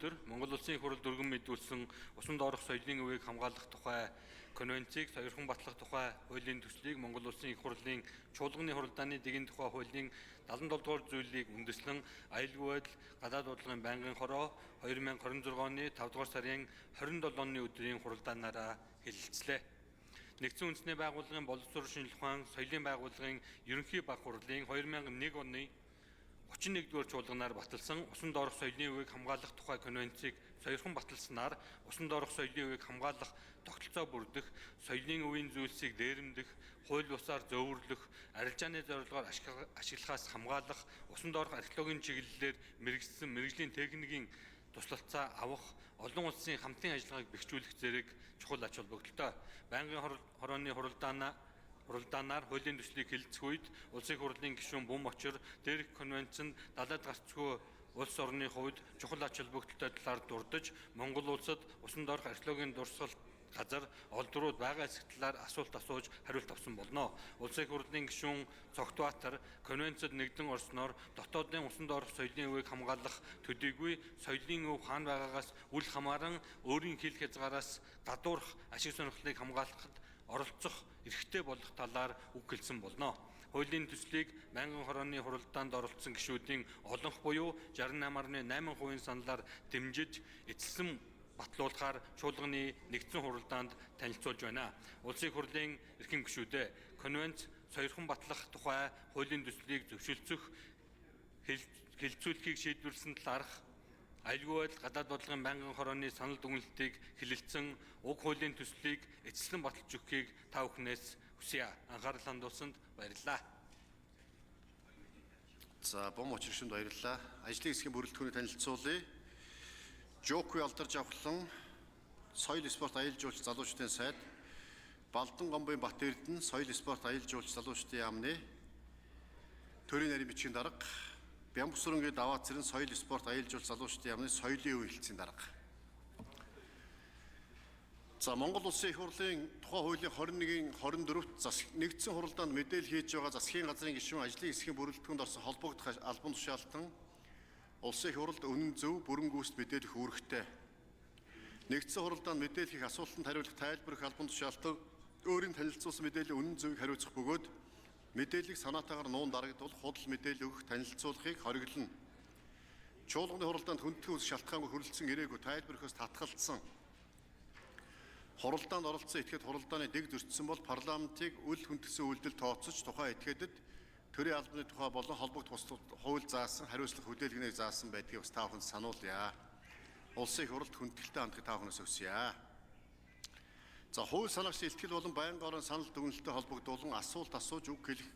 өнөөдөр Монгол Улсын их хурл дүргэн мэдүүлсэн усан доорх соёлын өвийг хамгаалах тухай конвенцийг сойрхон батлах тухай хуулийн төслийг Монгол Улсын их хурлын чуулганы хуралдааны дэгийн тухай хуулийн 77 дугаар зүйлийг үндэслэн аюулгүй байдал гадаад бодлогын байнгын хороо 2026 оны 5 дугаар сарын 27-ны өдрийн хуралдаанаараа хэлэлцлээ. Нэгдсэн үндэсний байгууллагын боловсрол шинжилх ухаан соёлын байгууллагын ерөнхий баг хурлын 2001 оны 31-р чуулганаар баталсан усан доорх соёлын өвийг хамгаалах тухай конвенцийг сойрхон баталснаар усан доорх соёлын өвийг хамгаалах тогтолцоо бүрдэх, соёлын өвийн зүйлсийг дээрэмдэх, хууль бусаар зөөвөрлөх, арилжааны зорилгоор ашиглахаас хамгаалах, усан доорх археологийн чиглэлээр мэргэжсэн мэргэжлийн техникийн туслалцаа авах, олон улсын хамтын ажиллагааг бэхжүүлэх зэрэг чухал ач холбогдолтой. Байнгын хорооны хуралдаанаар хуулийн төслийг хэлэлцэх үед улсын их хурлын гишүүн Бум Очир дээрх конвенцэнд далайд гарцгүй улс орны хувьд чухал ач холбогдолтой талаар дурдж Монгол улсад усан доорх археологийн дурсгал газар олдрууд байгаа эсэх талаар асуулт асууж хариулт авсан болно. Улсын их хурлын гишүүн Цогтбаатар конвенцэд нэгдэн орсноор дотоодын усан доорх соёлын өвийг хамгаалах төдийгүй соёлын өв хаана байгаагаас үл хамааран өөрийн хил хязгаараас гадуурх ашиг сонирхлыг хамгаалахад оролцох эрхтэй болох талаар үг хэлсэн болно. Хуулийн төслийг байнгын хорооны хуралдаанд оролцсон гишүүдийн олонх буюу 68.8% саналаар дэмжиж эцэлсэн батлуулахаар чуулганы нэгдсэн хуралдаанд танилцуулж байна. Улсын их хурлын эрхэм гишүүдээ конвенц сойрхон батлах тухай хуулийн төслийг зөвшөөрөх хэлэлцүүлэхийг шийдвэрлсэн талаарх аюулгүй байдал гадаад бодлогын байнгын хорооны санал дүгнэлтийг хэлэлцэн уг хуулийн төслийг эцэслэн баталж өгөхийг та бүхнээс хүсье. Анхаарал хандуулсанд баярлалаа. За, Бум Очир шүнд баярлалаа. Ажлын хэсгийн бүрэлдэхүүнийг танилцуулъя. Жокгүй алдарж авахлан соёл спорт аялал жуулч залуучдын сайд Балдан гомбын Бат Эрдэнэ соёл спорт аялал жуулч залуучдын яамны төрийн нарийн бичгийн дарга Бямбсүрэнгийн даваа цэрэн соёл спорт аялал жуулч залуучдын яамны соёлын өв хэлтсийн дарга. За, Монгол Улсын их хурлын тухай хуулийн 21-ийн 24-т нэгдсэн хуралдаанд мэдээлэл хийж байгаа засгийн газрын гишүүн ажлын хэсгийн бүрэлдэхүүнд орсон холбогдох албан тушаалтан Улсын их хурлд үнэн зөв бүрэн гүйцэд мэдээлэх үүрэгтэй. Нэгдсэн хуралдаанд мэдээлэл хийх асуултанд хариулах тайлбар өгөх албан тушаалтан өөрийн танилцуулсан мэдээллийн үнэн зөвийг хариуцах бөгөөд мэдээллийг санаатаагаар нуун дарагдуулах, худал мэдээлэл өгөх, танилцуулахыг хориглоно. Чуулганы хуралдаанд хүндэтгэн үс шалтгаангүй хүрэлцэн ирээгүй тайлбар өгөхөөс татгалзсан. Хуралдаанд оролцсон этгээд хуралдааны дэг зөрчсөн бол парламентыг үл хүндсэн үйлдэл тооцож тухайн этгээдэд төрийн албаны тухай болон холбогд хууль заасан хариуцлага хүлээлгэнийг заасан байдгийг бас та бүхэнд сануулъя. Улсын их хурлд хүндэтгэлтэй хандахыг та бүхнээс хүсье. За, хууль санаагч илтгэл болон байнгын орон санал дүгнэлтэд холбогдуулан асуулт асууж үг хэлэх